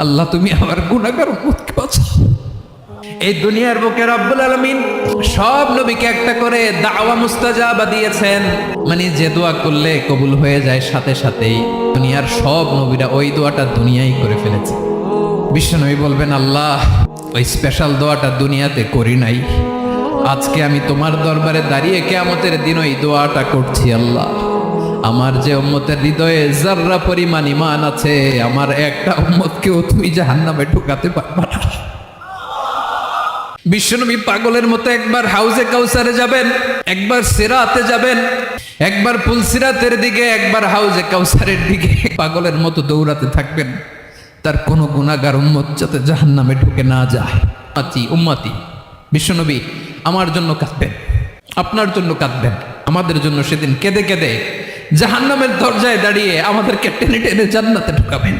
আল্লাহ তুমি আমার গুনাহগার উম্মতকে বাঁচাও। এই দুনিয়ার বুকে রব্বুল আলামিন সব নবীকে একটা করে দাওয়া মুস্তাজাবা দিয়েছেন, মানে যে দোয়া করলে কবুল হয়ে যায় সাথে সাথেই। দুনিয়ার সব নবীরা ওই দোয়াটা দুনিয়ায় করে ফেলেছে। বিশ্বনবী বলবেন, আল্লাহ ওই স্পেশাল দোয়াটা দুনিয়াতে করি নাই, আজকে আমি তোমার দরবারে দাঁড়িয়ে কিয়ামতের দিন ওই দোয়াটা করছি। আল্লাহ আমার যে উম্মতের হৃদয়ে যাররা পরিমাণ ঈমান আছে, আমার একটা উম্মতকেও তুমি জাহান্নামে ঢুকাতে পারবা না। বিশ্বনবী পাগলের মতো একবার হাউজে কাউসারে যাবেন, একবার সিরাতে যাবেন, একবার পুলসিরাতের দিকে, একবার হাউজে কাউসারের দিকে পাগলের মতো দৌড়াতে থাকবেন, তার কোনো গুনাহগার উম্মত যাতে জাহান্নামে ঢুকে না যায়। উম্মতি বিশ্বনবী আমার জন্য কাঁদবেন, আপনার জন্য কাঁদবেন, আমাদের জন্য সেদিন কেঁদে কেঁদে জাহান্নামের দরজায় দাঁড়িয়ে আমাদেরকে টেনে টেনে জান্নাতে ঢুকাবেন।